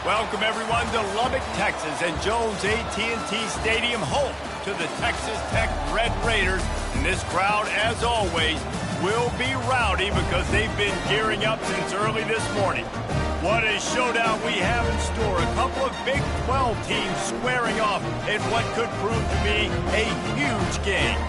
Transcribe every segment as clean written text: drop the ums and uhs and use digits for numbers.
Welcome, everyone, to Lubbock, Texas, and Jones AT&T Stadium, home to the Texas Tech Red Raiders. And this crowd, as always, will be rowdy because they've been gearing up since early this morning. What a showdown we have in store. A couple of Big 12 teams squaring off in what could prove to be a huge game.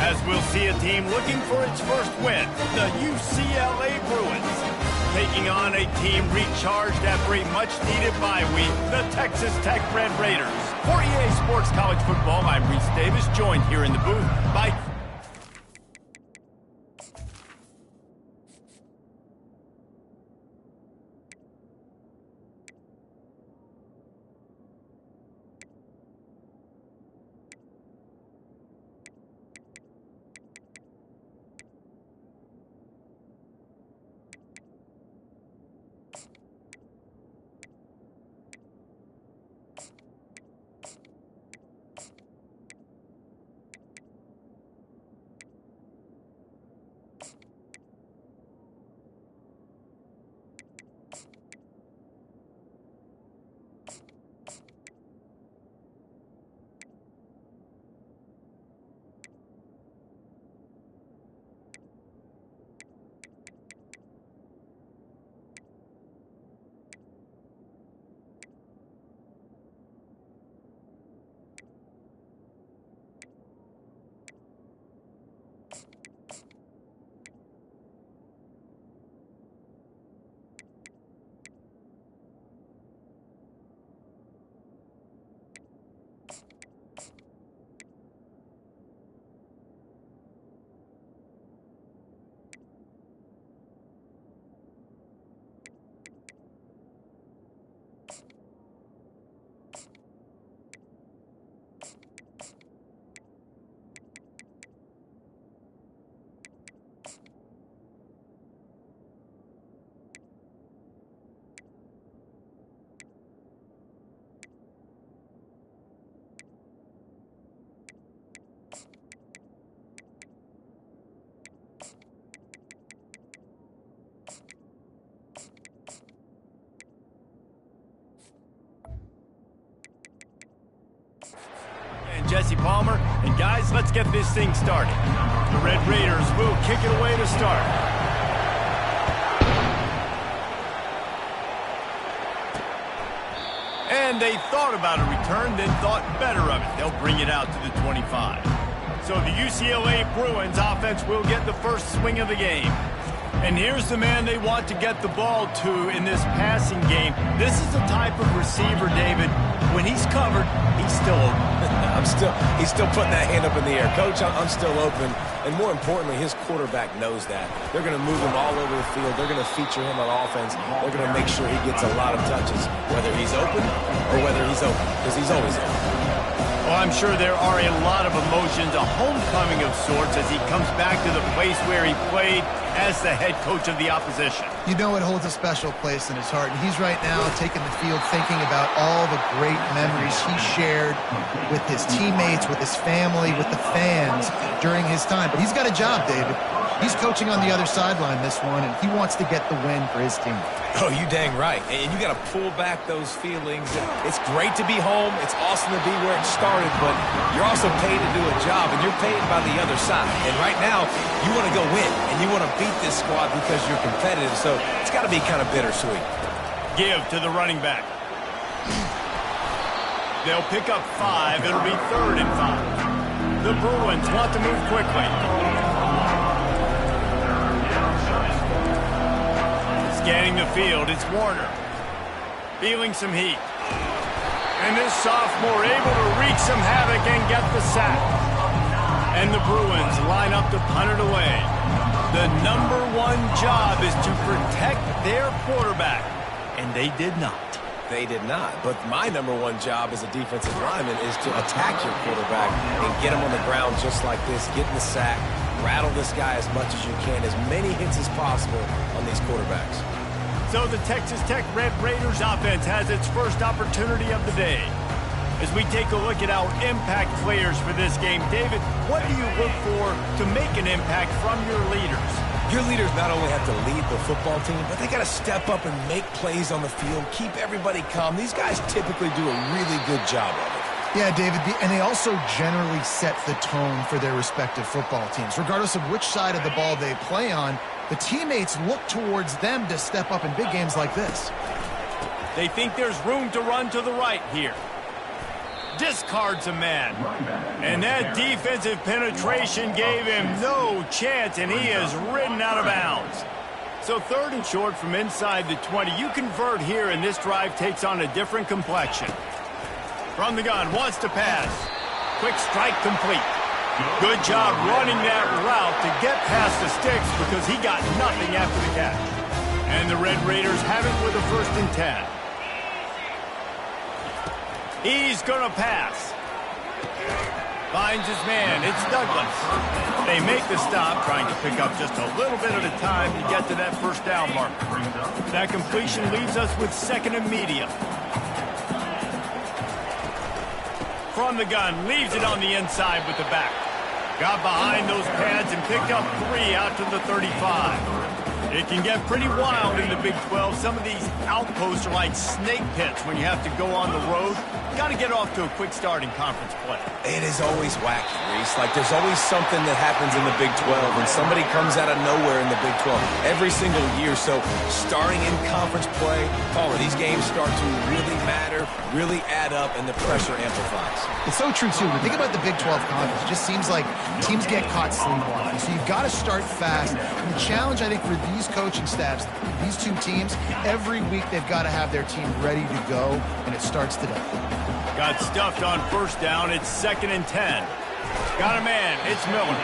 As we'll see a team looking for its first win, the UCLA Bruins, taking on a team recharged after a much-needed bye week, the Texas Tech Red Raiders. For EA Sports College Football, I'm Reese Davis, joined here in the booth by... Jesse Palmer. And guys, let's get this thing started. The Red Raiders will kick it away to start. And they thought about a return, then thought better of it. They'll bring it out to the 25. So the UCLA Bruins offense will get the first swing of the game. And here's the man they want to get the ball to in this passing game. This is the type of receiver, David, when he's covered, he's still open. He's still putting that hand up in the air. Coach, I'm still open. And more importantly, his quarterback knows that. They're going to move him all over the field. They're going to feature him on offense. They're going to make sure he gets a lot of touches, whether he's open or whether he's open, because he's always open. Well, I'm sure there are a lot of emotions, a homecoming of sorts as he comes back to the place where he played as the head coach of the opposition. You know it holds a special place in his heart, and he's right now taking the field thinking about all the great memories he shared with his teammates, with his family, with the fans during his time. But he's got a job, David. He's coaching on the other sideline this one, and he wants to get the win for his team. Oh, you dang right. And you got to pull back those feelings. It's great to be home. It's awesome to be where it started, but you're also paid to do a job, and you're paid by the other side. And right now, you want to go win, and you want to beat this squad because you're competitive, so it's got to be kind of bittersweet. Give to the running back. They'll pick up 5. It'll be 3rd and 5. The Bruins want to move quickly. Scanning the field, it's Warner. Feeling some heat. And this sophomore able to wreak some havoc and get the sack. And the Bruins line up to punt it away. The #1 job is to protect their quarterback. And they did not. They did not. But my #1 job as a defensive lineman is to attack your quarterback and get him on the ground just like this, get in the sack, rattle this guy as much as you can, as many hits as possible on these quarterbacks. So the Texas Tech Red Raiders offense has its first opportunity of the day. As we take a look at our impact players for this game, David, what do you look for to make an impact from your leaders? Your leaders not only have to lead the football team, but they got to step up and make plays on the field, keep everybody calm. These guys typically do a really good job of it. Yeah, David, and they also generally set the tone for their respective football teams. Regardless of which side of the ball they play on, the teammates look towards them to step up in big games like this. They think there's room to run to the right here. Discards a man. And that defensive penetration gave him no chance, and he is ridden out of bounds. So 3rd and short from inside the 20. You convert here, and this drive takes on a different complexion. From the gun, wants to pass. Quick strike complete. Good job running that route to get past the sticks because he got nothing after the catch. And the Red Raiders have it with a 1st and 10. He's going to pass. Finds his man. It's Douglas. They make the stop, trying to pick up just a little bit at a time to get to that 1st down marker. That completion leaves us with 2nd and medium. From the gun, leaves it on the inside with the back. Got behind those pads and picked up 3 out to the 35. It can get pretty wild in the Big 12. Some of these outposts are like snake pits when you have to go on the road. Got to get off to a quick start in conference play. It is always wacky, Reese. Like there's always something that happens in the Big 12 when somebody comes out of nowhere in the Big 12 every single year. So starting in conference play, these games start to really matter, really add up, and the pressure amplifies. It's so true, too. When you think about the Big 12 conference, it just seems like teams get caught sleepwalking. So you've got to start fast. And the challenge, I think, for these coaching staffs, these two teams, every week they've got to have their team ready to go, and it starts today. Got stuffed on 1st down. It's 2nd and 10. Got a man. It's Miller.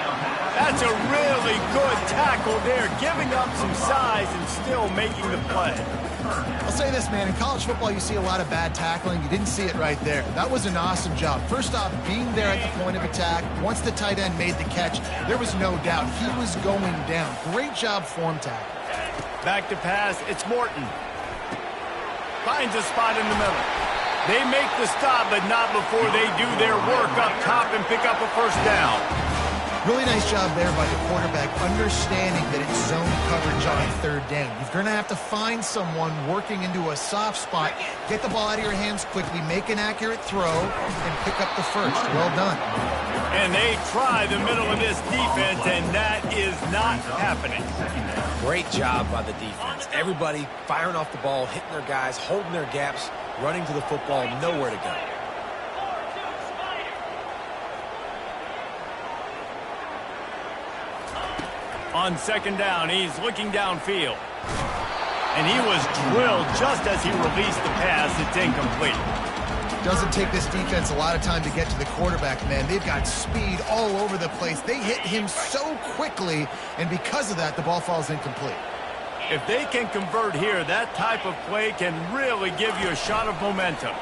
That's a really good tackle there, giving up some size and still making the play. I'll say this, man. In college football, you see a lot of bad tackling. You didn't see it right there. That was an awesome job. First off, being there at the point of attack. Once the tight end made the catch, there was no doubt he was going down. Great job form tackle. Back to pass. It's Morton. Finds a spot in the middle. They make the stop, but not before they do their work up top and pick up a 1st down. Really nice job there by the quarterback, understanding that it's zone coverage on 3rd down. You're going to have to find someone working into a soft spot, get the ball out of your hands quickly, make an accurate throw, and pick up the 1st. Well done. And they try the middle of this defense, and that is not happening. Great job by the defense. Everybody firing off the ball, hitting their guys, holding their gaps, running to the football, nowhere to go. On 2nd down, he's looking downfield. And he was drilled just as he released the pass. It's incomplete. Doesn't take this defense a lot of time to get to the quarterback, man. They've got speed all over the place. They hit him so quickly, and because of that, the ball falls incomplete. If they can convert here, that type of play can really give you a shot of momentum.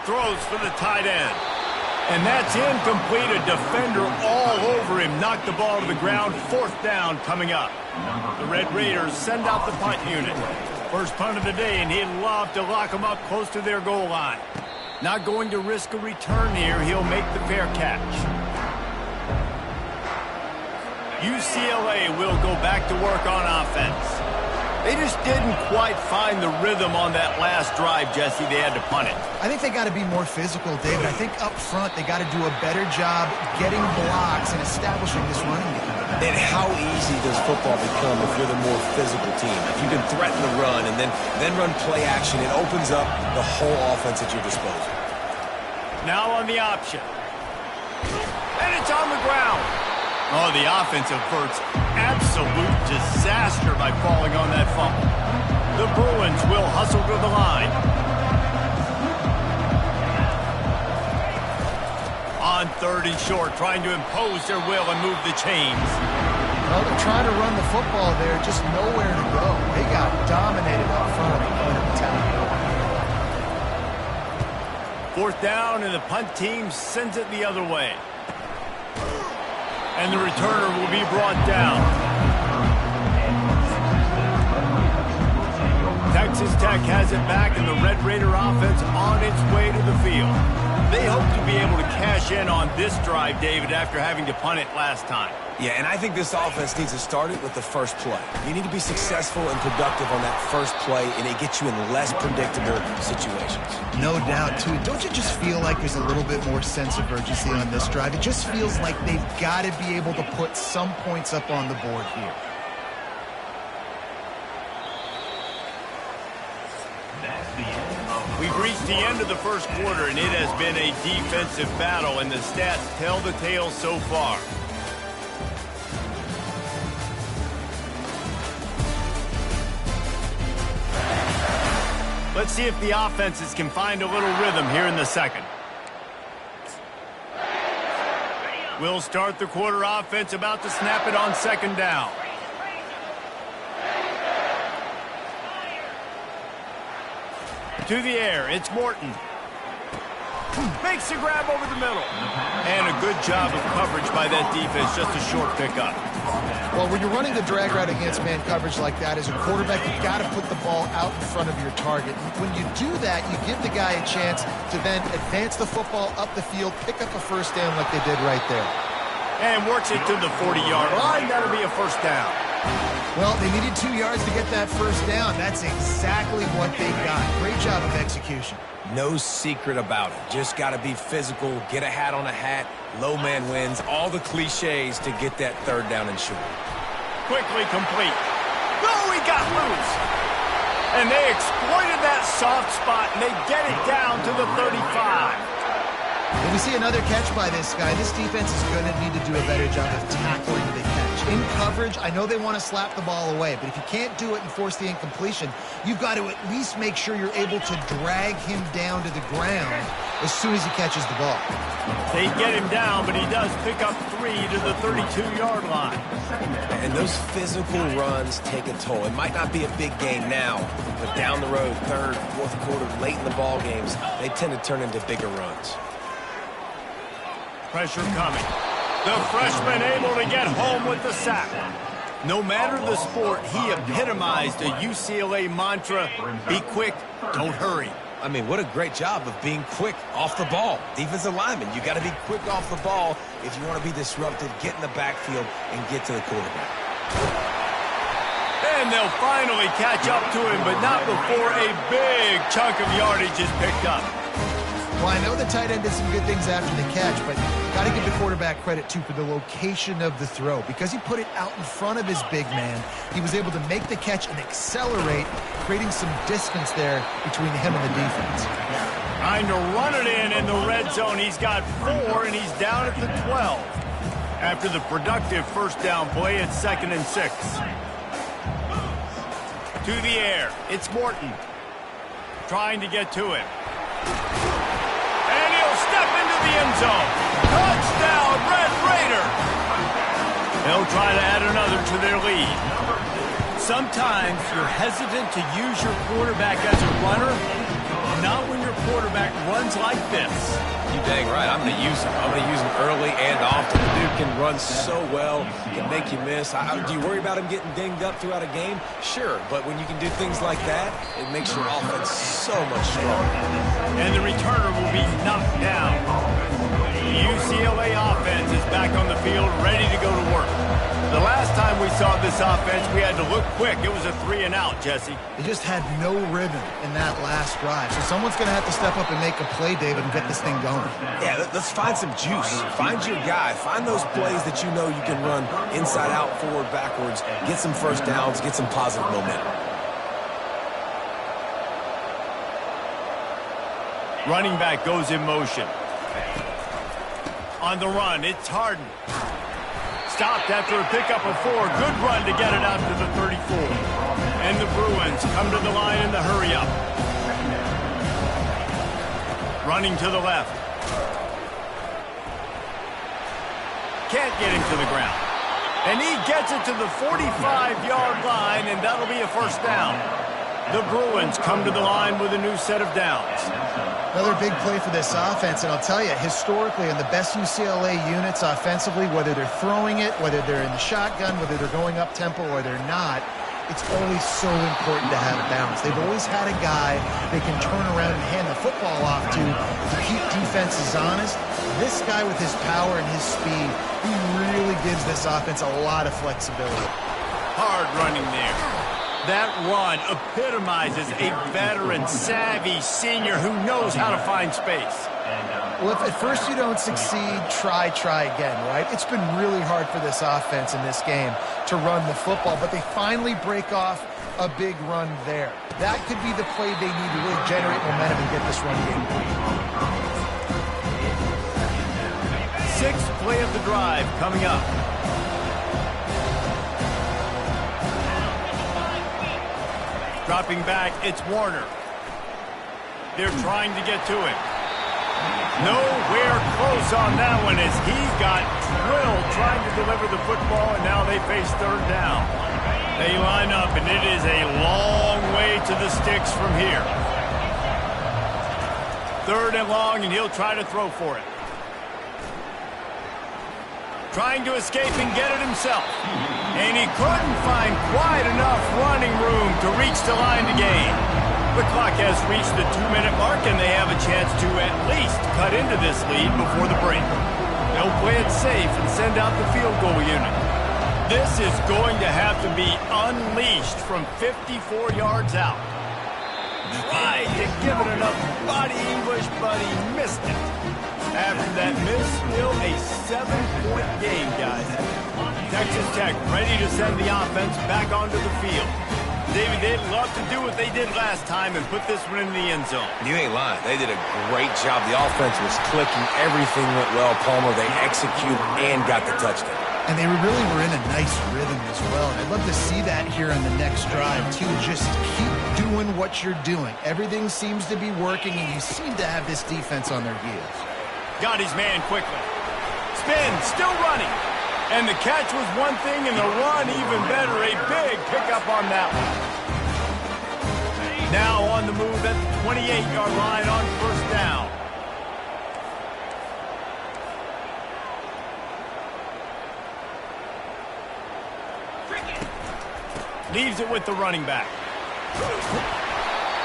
Throws for the tight end. And that's incomplete. A defender all over him. Knocked the ball to the ground. 4th down coming up. The Red Raiders send out the punt unit. First punt of the day, and he'd love to lock them up close to their goal line. Not going to risk a return here. He'll make the fair catch. UCLA will go back to work on offense. They just didn't quite find the rhythm on that last drive, Jesse. They had to punt it. I think they got to be more physical, David. I think up front they got to do a better job getting blocks and establishing this running game. And how easy does football become if you're the more physical team? If you can threaten the run and then run play action, it opens up the whole offense at your disposal. Now on the option. And it's on the ground. Oh, the offense averts absolute disaster by falling on that fumble. The Bruins will hustle to the line. On 3rd and short, trying to impose their will and move the chains. Well, they're trying to run the football there, just nowhere to go. They got dominated up front at the point of attack. 4th down, and the punt team sends it the other way. And the returner will be brought down. Texas Tech has it back, and the Red Raider offense on its way to the field. They hope to be able to cash in on this drive, David, after having to punt it last time. Yeah, and I think this offense needs to start it with the first play. You need to be successful and productive on that first play, and it gets you in less predictable situations. No doubt, too. Don't you just feel like there's a little bit more sense of urgency on this drive? It just feels like they've got to be able to put some points up on the board here. We've reached the end of the first quarter, and it has been a defensive battle, and the stats tell the tale so far. Let's see if the offenses can find a little rhythm here in the second. We'll start the quarter offense, about to snap it on second down. To the air, it's Morton. Makes the grab over the middle. And a good job of coverage by that defense, just a short pickup. Well, when you're running the drag route against man coverage like that, as a quarterback, you've got to put the ball out in front of your target. When you do that, you give the guy a chance to then advance the football up the field, pick up a first down like they did right there. And works it to the 40-yard line. That'll be a first down. Well, they needed 2 yards to get that first down. That's exactly what they got. Great job of execution. No secret about it. Just got to be physical, get a hat on a hat, low man wins, all the cliches to get that third down and short. Quickly complete. Oh, he got loose. And they exploited that soft spot, and they get it down to the 35. When we see another catch by this guy, this defense is going to need to do a better job of tackling the catch. In coverage, I know they want to slap the ball away, but if you can't do it and force the incompletion, you've got to at least make sure you're able to drag him down to the ground as soon as he catches the ball. They get him down, but he does pick up 3 to the 32-yard line. And those physical runs take a toll. It might not be a big game now, but down the road, third, fourth quarter, late in the ball games, they tend to turn into bigger runs. Pressure coming. The freshman able to get home with the sack. No matter the sport, he epitomized a UCLA mantra, be quick, don't hurry. I mean, what a great job of being quick off the ball. Defensive lineman, you got to be quick off the ball if you want to be disruptive, get in the backfield, and get to the quarterback. And they'll finally catch up to him, but not before a big chunk of yardage is picked up. Well, I know the tight end did some good things after the catch, but got to give the quarterback credit, too, for the location of the throw. Because he put it out in front of his big man, he was able to make the catch and accelerate, creating some distance there between him and the defense. Trying to run it in the red zone. He's got 4, and he's down at the 12. After the productive first down play, it's 2nd and 6. To the air, it's Morton. Trying to get to him. And he'll step into the end zone. Touchdown, Red Raider. They'll try to add another to their lead. Sometimes you're hesitant to use your quarterback as a runner, not when your quarterback runs like this. You're dang right. I'm going to use him. I'm going to use him early and often. The dude can run so well, can make you miss. Do you worry about him getting dinged up throughout a game? Sure, but when you can do things like that, it makes your offense so much stronger. And the returner will be knocked down. The UCLA offense is back on the field, ready to go to work. The last time we saw this offense, we had to look quick. It was a 3-and-out, Jesse. They just had no rhythm in that last drive. So someone's going to have to step up and make a play, David, and get this thing going. Yeah, let's find some juice. Find your guy. Find those plays that you know you can run inside out, forward, backwards. Get some first downs. Get some positive momentum. Running back goes in motion. On the run, it's Harden. Stopped after a pickup of 4. Good run to get it out to the 34. And the Bruins come to the line in the hurry-up. Running to the left. Can't get him to the ground. And he gets it to the 45-yard line, and that'll be a first down. The Bruins come to the line with a new set of downs. Another big play for this offense, and I'll tell you, historically, in the best UCLA units offensively, whether they're throwing it, whether they're in the shotgun, whether they're going up-tempo or they're not, it's always so important to have balance. They've always had a guy they can turn around and hand the football off to keep defenses honest. This guy with his power and his speed, he really gives this offense a lot of flexibility. Hard running there. That run epitomizes a veteran, savvy senior who knows how to find space. Well, if at first you don't succeed, try again, right? It's been really hard for this offense in this game to run the football, but they finally break off a big run there. That could be the play they need to really generate momentum and get this run game going. Sixth play of the drive coming up. Dropping back, it's Warner. They're trying to get to him. Nowhere close on that one as he got drilled trying to deliver the football, and now they face third down. They line up, and it is a long way to the sticks from here. Third and long, and he'll try to throw for it. Trying to escape and get it himself. And he couldn't find quite enough running room to reach the line to gain. The clock has reached the 2-minute mark, and they have a chance to at least cut into this lead before the break. They'll play it safe and send out the field goal unit. This is going to have to be unleashed from 54 yards out. Tried to give it enough body English, but he missed it. After that miss, still a 7-point game, guys. Texas Tech ready to send the offense back onto the field. David, they'd love to do what they did last time and put this one in the end zone. You ain't lying. They did a great job. The offense was clicking. Everything went well, Palmer. They executed and got the touchdown. And they really were in a nice rhythm as well. And I'd love to see that here on the next drive, too. Just keep doing what you're doing. Everything seems to be working, and you seem to have this defense on their heels. Got his man quickly. Spin, still running. And the catch was one thing, and the run even better. A big pickup on that one. Now on the move at the 28-yard line on first down. Leaves it with the running back.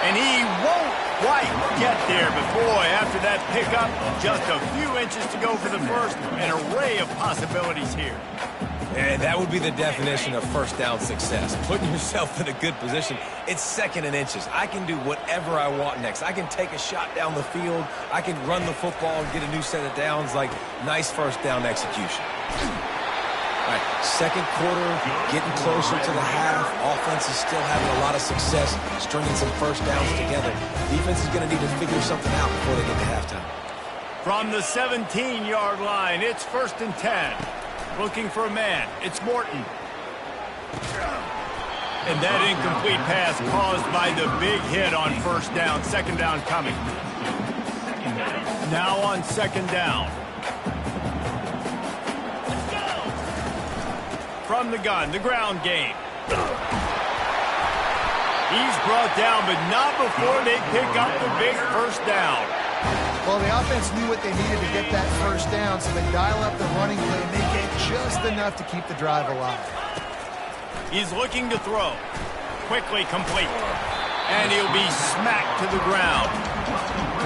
And he won't quite get there, but boy, after that pickup, just a few inches to go for the first. An array of possibilities here. And that would be the definition of first down success. Putting yourself in a good position. It's second and inches. I can do whatever I want next. I can take a shot down the field. I can run the football and get a new set of downs. Like, nice first down execution. All right, second quarter, getting closer to the half. Offense is still having a lot of success stringing some first downs together. Defense is going to need to figure something out before they get to halftime. From the 17-yard line, it's first and 10. Looking for a man. It's Morton. And that incomplete pass caused by the big hit on first down. Second down coming. Now on second down. From the gun, the ground game. He's brought down, but not before they pick up the big first down. Well, the offense knew what they needed to get that first down, so they dial up the running play and they get just enough to keep the drive alive. He's looking to throw. Quickly complete. And he'll be smacked to the ground.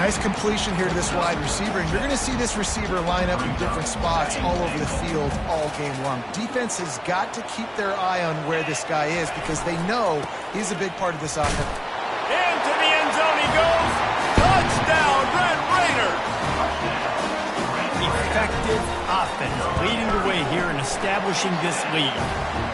Nice completion here to this wide receiver, and you're going to see this receiver line up in different spots all over the field all game long. Defense has got to keep their eye on where this guy is because they know he's a big part of this offense. Into the end zone he goes. Touchdown, Red Raiders! Effective offense leading the way here and establishing this lead.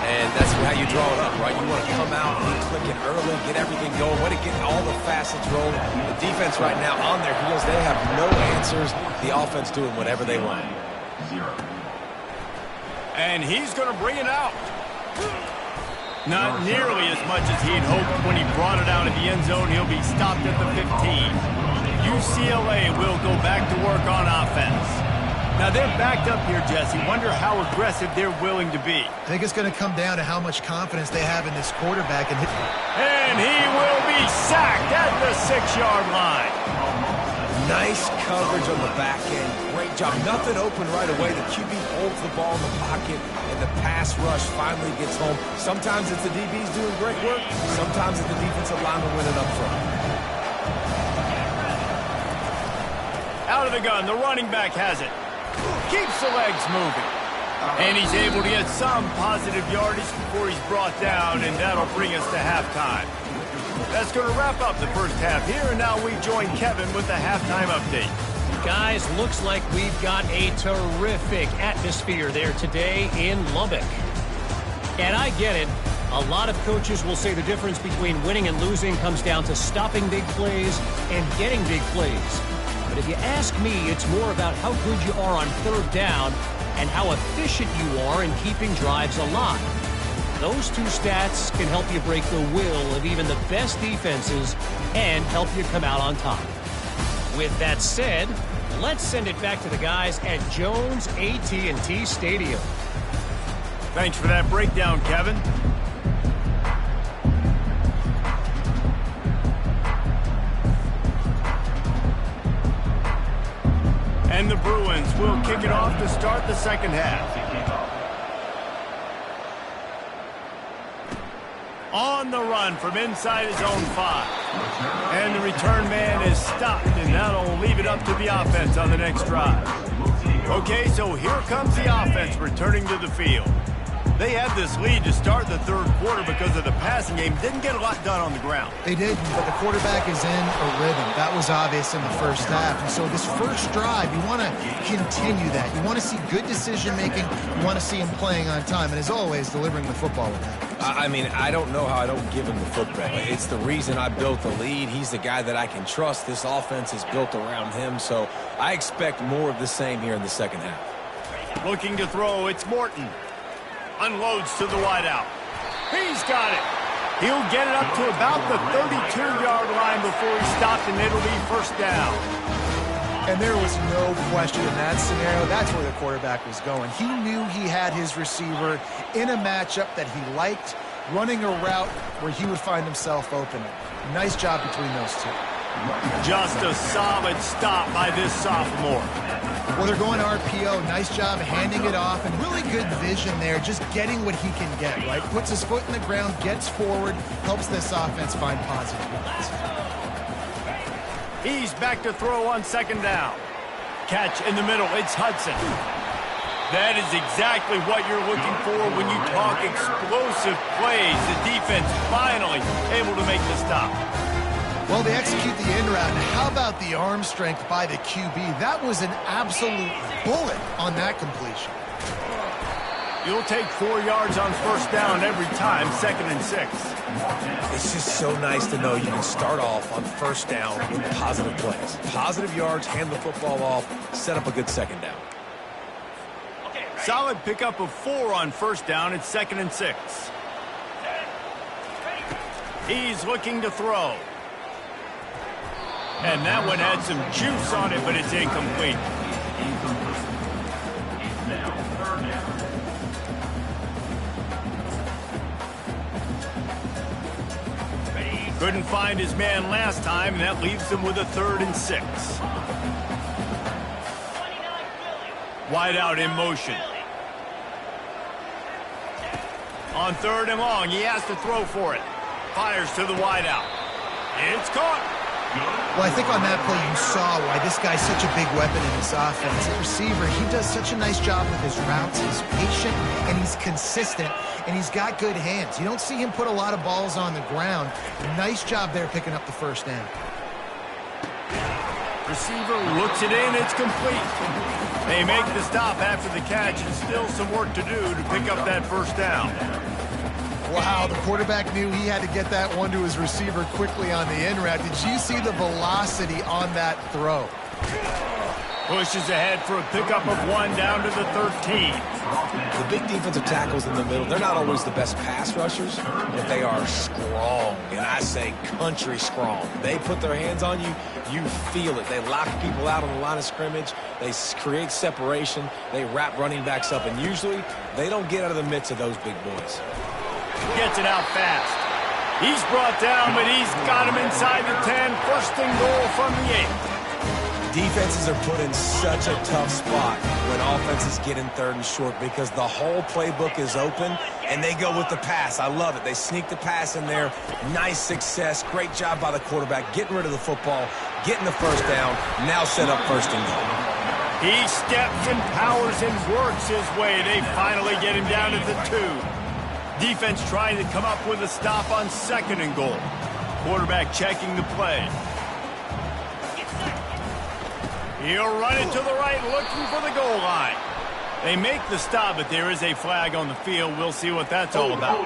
And that's how you draw it up, right? You want to come out, be clicking early, get everything going, want to get all the facets rolling. The defense right now on their heels, they have no answers. The offense doing whatever they want. And he's going to bring it out. Not nearly as much as he'd hoped when he brought it out of the end zone. He'll be stopped at the 15. UCLA will go back to work on offense. Now, they're backed up here, Jesse. Wonder how aggressive they're willing to be. I think it's going to come down to how much confidence they have in this quarterback. And he will be sacked at the 6-yard line. Nice coverage on the back end. Great job. Nothing open right away. The QB holds the ball in the pocket, and the pass rush finally gets home. Sometimes it's the DBs doing great work. Sometimes it's the defensive lineman winning up front. Out of the gun, the running back has it. Keeps the legs moving. And he's able to get some positive yardage before he's brought down, and that'll bring us to halftime. That's going to wrap up the first half here, and now we join Kevin with the halftime update. Guys, looks like we've got a terrific atmosphere there today in Lubbock. And I get it. A lot of coaches will say the difference between winning and losing comes down to stopping big plays and getting big plays. But if you ask me, it's more about how good you are on third down and how efficient you are in keeping drives alive. Those two stats can help you break the will of even the best defenses and help you come out on top. With that said, let's send it back to the guys at Jones AT&T Stadium. Thanks for that breakdown, Kevin. And the Bruins will kick it off to start the second half. On the run from inside his own 5. And the return man is stopped, and that'll leave it up to the offense on the next drive. Okay, so here comes the offense returning to the field. They had this lead to start the third quarter because of the passing game. Didn't get a lot done on the ground. They didn't, but the quarterback is in a rhythm. That was obvious in the first half. And so this first drive, you want to continue that. You want to see good decision-making. You want to see him playing on time. And as always, delivering the football with that. I mean, I don't know how I don't give him the football. It's the reason I built the lead. He's the guy that I can trust. This offense is built around him. So I expect more of the same here in the second half. Looking to throw, it's Morton. Unloads to the wideout. He's got it. He'll get it up to about the 32-yard line before he stopped, and it'll be first down. And there was no question in that scenario. That's where the quarterback was going. He knew he had his receiver in a matchup that he liked, running a route where he would find himself open. Nice job between those two. Just a solid stop by this sophomore. Well, they're going to RPO. Nice job handing it off, and really good vision there, just getting what he can get, right? Puts his foot in the ground, gets forward, helps this offense find positive yards. He's back to throw on second down. Catch in the middle. It's Hudson. That is exactly what you're looking for when you talk explosive plays. The defense finally able to make the stop. Well, they execute the in route. And how about the arm strength by the QB? That was an absolute bullet on that completion. You'll take 4 yards on first down every time, 2nd and 6. It's just so nice to know you can start off on first down with positive plays. Positive yards, hand the football off, set up a good second down. Solid pickup of 4 on first down. It's 2nd and 6. He's looking to throw. And that one had some juice on it, but it's incomplete. Couldn't find his man last time, and that leaves him with a 3rd and 6. Wide out in motion. On 3rd and long, he has to throw for it. Fires to the wide out. It's caught. Well, I think on that play you saw why this guy's such a big weapon in this offense. At receiver, he does such a nice job with his routes. He's patient, and he's consistent, and he's got good hands. You don't see him put a lot of balls on the ground. Nice job there picking up the first down. Receiver looks it in. It's complete. They make the stop after the catch, and still some work to do to pick up that first down. Wow, the quarterback knew he had to get that one to his receiver quickly on the in route. Did you see the velocity on that throw? Pushes ahead for a pickup of 1 down to the 13. The big defensive tackles in the middle, they're not always the best pass rushers, but they are strong, and I say country strong. They put their hands on you, you feel it. They lock people out on the line of scrimmage. They create separation. They wrap running backs up, and usually they don't get out of the midst of those big boys. Gets it out fast. He's brought down, but he's got him inside the 10. First and goal from the 8. Defenses are put in such a tough spot when offenses get in 3rd and short because the whole playbook is open and they go with the pass. I love it. They sneak the pass in there. Nice success. Great job by the quarterback getting rid of the football, getting the first down, now set up 1st and goal. He steps and powers and works his way. They finally get him down at the 2. Defense trying to come up with a stop on 2nd and goal. Quarterback checking the play. He'll run it to the right, looking for the goal line. They make the stop, but there is a flag on the field. We'll see what that's all about.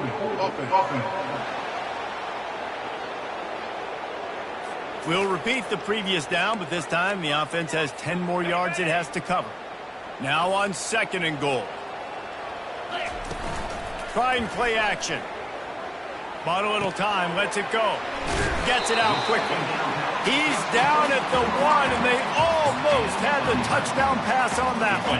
We'll repeat the previous down, but this time the offense has 10 more yards it has to cover. Now on 2nd and goal. Try and play action. Bought a little time, lets it go. Gets it out quickly. He's down at the 1, and they almost had the touchdown pass on that one.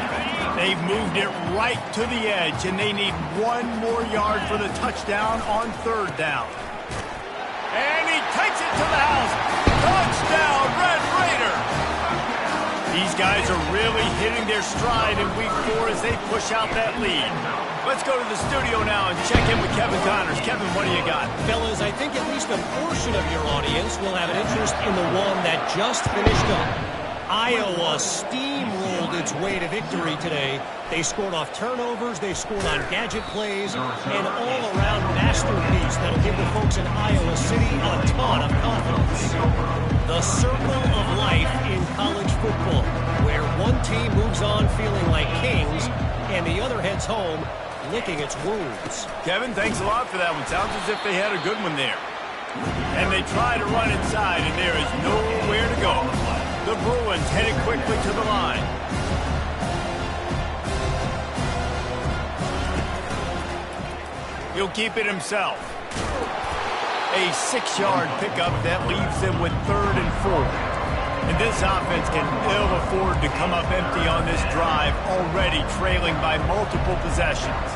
They've moved it right to the edge, and they need 1 more yard for the touchdown on 3rd down. And he takes it to the house. Touchdown, Red Raider! These guys are really hitting their stride in Week 4 as they push out that lead. Let's go to the studio now and check in with Kevin Connors. Kevin, what do you got? Fellas, I think at least a portion of your audience will have an interest in the one that just finished up. Iowa steamrolled its way to victory today. They scored off turnovers, they scored on gadget plays, an all-around masterpiece that'll give the folks in Iowa City a ton of confidence. The circle of life in college football, where one team moves on feeling like kings and the other heads home licking its wounds. Kevin, thanks a lot for that one. Sounds as if they had a good one there. And they try to run inside, and there is nowhere to go. The Bruins headed quickly to the line. He'll keep it himself. A 6-yard pickup that leaves them with 3rd and 4. And this offense can ill afford to come up empty on this drive, already trailing by multiple possessions.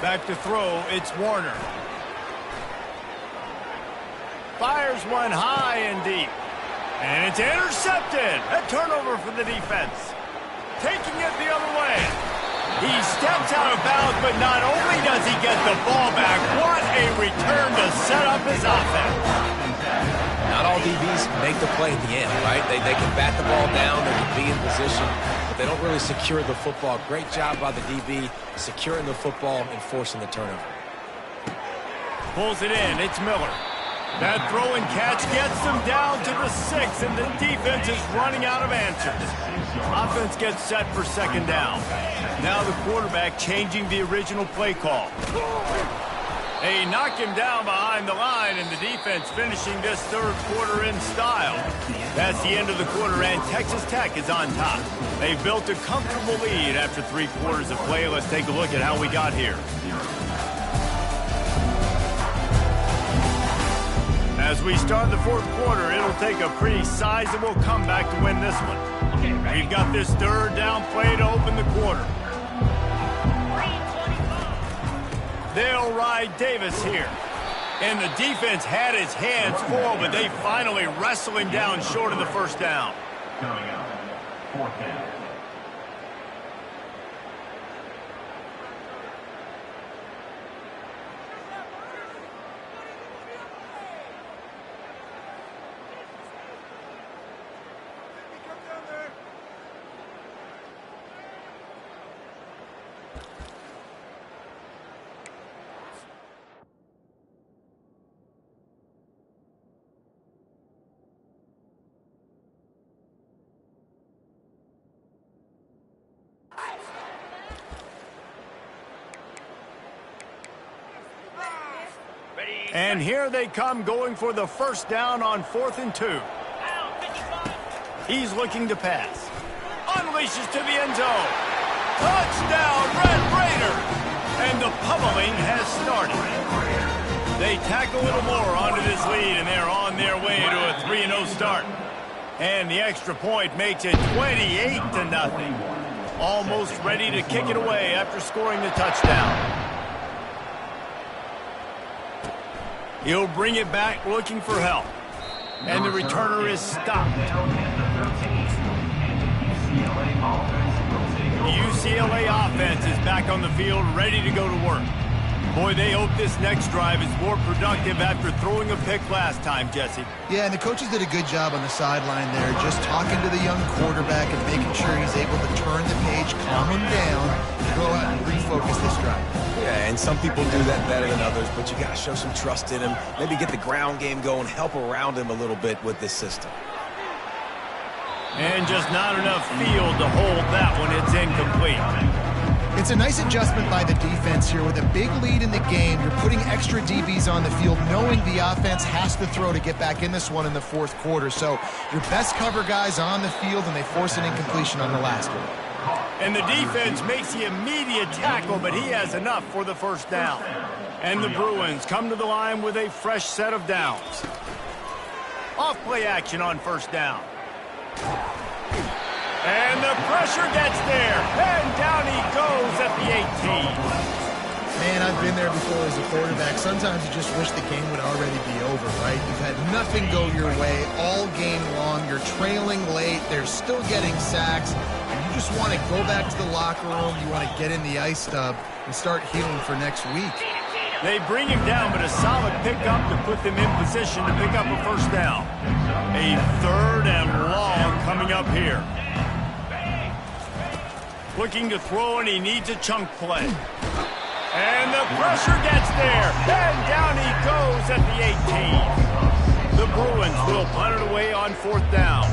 Back to throw, it's Warner. Fires one high and deep. And it's intercepted. A turnover for the defense. Taking it the other way. He steps out of bounds, but not only does he get the ball back, what a return to set up his offense. Not all DBs make the play at the end, right? They can bat the ball down, they can be in position, but they don't really secure the football. Great job by the DB securing the football and forcing the turnover. Pulls it in. It's Miller. That throw and catch gets them down to the 6, and the defense is running out of answers. Offense gets set for 2nd down. Now the quarterback changing the original play call. They knock him down behind the line, and the defense finishing this 3rd quarter in style. That's the end of the quarter, and Texas Tech is on top. They've built a comfortable lead after 3 quarters of play. Let's take a look at how we got here. As we start the 4th quarter, it'll take a pretty sizable comeback to win this one. We've got this 3rd down play to open the quarter. They'll ride Davis here. And the defense had his hands full, but they finally wrestle him down short of the 1st down. Coming up, 4th down. And here they come, going for the 1st down on 4th and 2. He's looking to pass. Unleashes to the end zone. Touchdown, Red Raiders! And the pummeling has started. They tack a little more onto this lead, and they're on their way to a 3-0 start. And the extra point makes it 28-0. Almost ready to kick it away after scoring the touchdown. He'll bring it back looking for help. And the returner is stopped. The UCLA offense is back on the field, ready to go to work. Boy, they hope this next drive is more productive after throwing a pick last time, Jesse. Yeah, and the coaches did a good job on the sideline there, just talking to the young quarterback and making sure he's able to turn the page, calm him down, and go out and refocus this drive. Yeah, and some people do that better than others, but you got to show some trust in him. Maybe get the ground game going, help around him a little bit with this system. And just not enough field to hold that one. It's incomplete. It's a nice adjustment by the defense here. With a big lead in the game, you're putting extra DBs on the field, knowing the offense has to throw to get back in this one in the fourth quarter. So your best cover guys on the field, and they force an incompletion on the last one. And the defense makes the immediate tackle, but he has enough for the first down. And the Bruins come to the line with a fresh set of downs. Off play action on first down. And the pressure gets there. And down he goes at the 18. Man, I've been there before as a quarterback. Sometimes you just wish the game would already be over, right? You've had nothing go your way all game long. You're trailing late. They're still getting sacks. And you just want to go back to the locker room. You want to get in the ice tub and start healing for next week. They bring him down, but a solid pickup to put them in position to pick up a first down. A 3rd and long coming up here. Looking to throw, and he needs a chunk play. And the pressure gets there. And down he goes at the 18. The Bruins will punt it away on 4th down.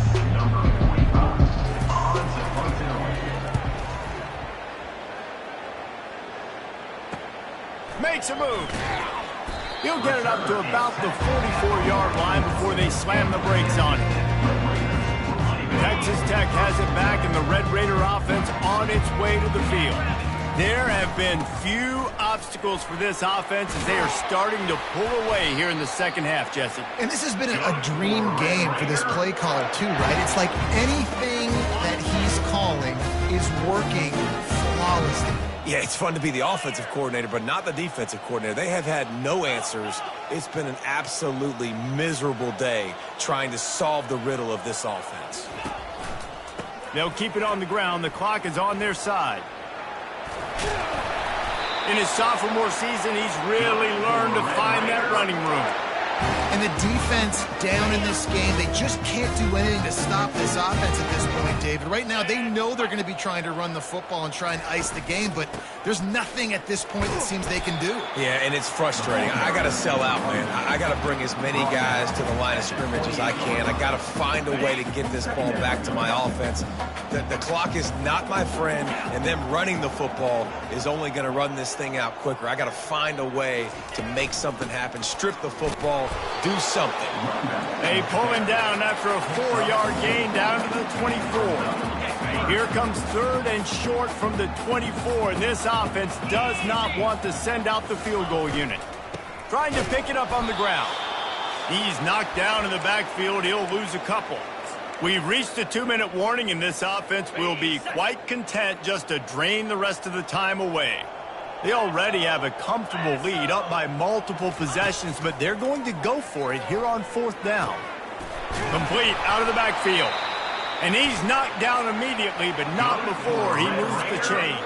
Makes a move. He'll get it up to about the 44-yard line before they slam the brakes on it. Texas Tech has it back, and the Red Raider offense on its way to the field. There have been few obstacles for this offense as they are starting to pull away here in the second half, Jesse. And this has been a dream game for this play caller too, right? It's like anything that he's calling is working flawlessly. Yeah, it's fun to be the offensive coordinator, but not the defensive coordinator. They have had no answers. It's been an absolutely miserable day trying to solve the riddle of this offense. They'll keep it on the ground. The clock is on their side. In his sophomore season, he's really learned to find that running room. And the defense down in this game, they just can't do anything to stop this offense at this point, David. Right now, they know they're going to be trying to run the football and try and ice the game, but there's nothing at this point that seems they can do. Yeah, and it's frustrating. I got to sell out, man. I got to bring as many guys to the line of scrimmage as I can. I got to find a way to get this ball back to my offense. The clock is not my friend, and them running the football is only going to run this thing out quicker. I got to find a way to make something happen, strip the football, do something. They pull him down after a 4-yard gain down to the 24. Here comes 3rd and short from the 24, and this offense does not want to send out the field goal unit. Trying to pick it up on the ground. He's knocked down in the backfield. He'll lose a couple. We've reached a 2-minute warning, and this offense will be quite content just to drain the rest of the time away. They already have a comfortable lead, up by multiple possessions, but they're going to go for it here on 4th down. Complete out of the backfield. And he's knocked down immediately, but not before he moves the chains.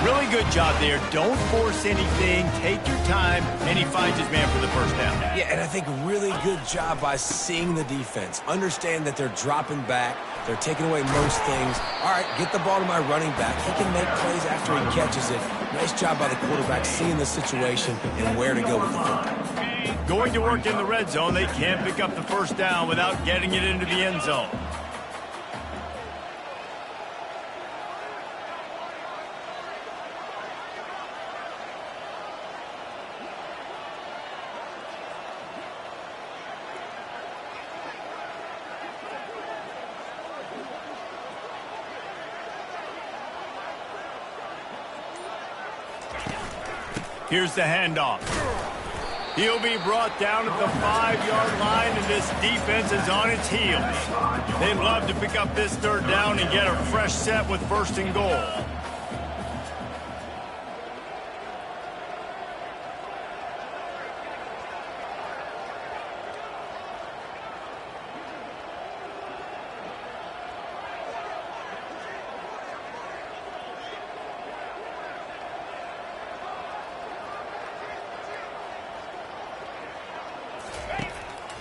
Really good job there. Don't force anything. Take your time, and he finds his man for the first down. Yeah, and I think really good job by seeing the defense. Understand that they're dropping back. They're taking away most things. All right, get the ball to my running back. He can make plays after he catches it. Nice job by the quarterback seeing the situation and where to go with the football. Going to work in the red zone. They can't pick up the first down without getting it into the end zone. Here's the handoff. He'll be brought down at the 5-yard line, and this defense is on its heels. They'd love to pick up this 3rd down and get a fresh set with 1st and goal.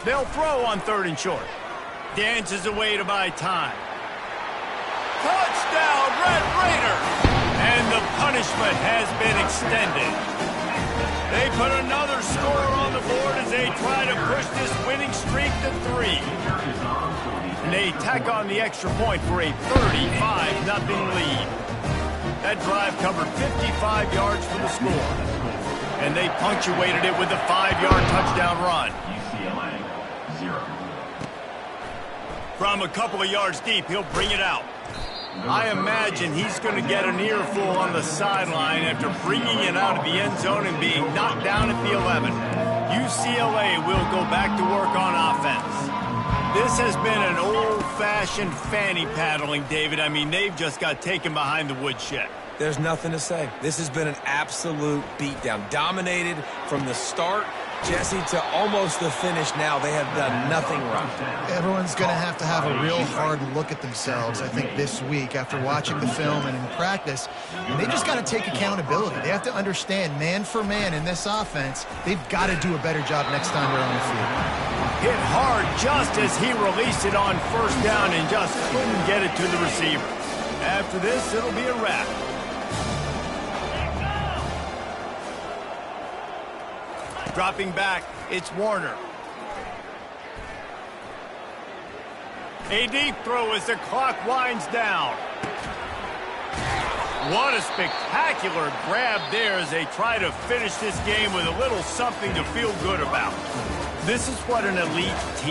They'll throw on 3rd and short. Dances away to buy time. Touchdown, Red Raiders! And the punishment has been extended. They put another score on the board as they try to push this winning streak to 3. And they tack on the extra point for a 35-0 lead. That drive covered 55 yards for the score. And they punctuated it with a 5-yard touchdown run. UCLA, 0. From a couple of yards deep, he'll bring it out. I imagine he's going to get an earful on the sideline after bringing it out of the end zone and being knocked down at the 11. UCLA will go back to work on offense. This has been an old-fashioned fanny paddling, David. I mean, they've just got taken behind the woodshed. There's nothing to say. This has been an absolute beatdown. Dominated from the start, Jesse, to almost the finish now. They have done nothing right. Everyone's going to have a real hard look at themselves, I think, this week after watching the film and in practice. And they just got to take accountability. They have to understand, man for man in this offense, they've got to do a better job next time they're on the field. Hit hard just as he released it on 1st down and just couldn't get it to the receiver. After this, it'll be a wrap. Dropping back, it's Warner. A deep throw as the clock winds down. What a spectacular grab there as they try to finish this game with a little something to feel good about. This is what an elite team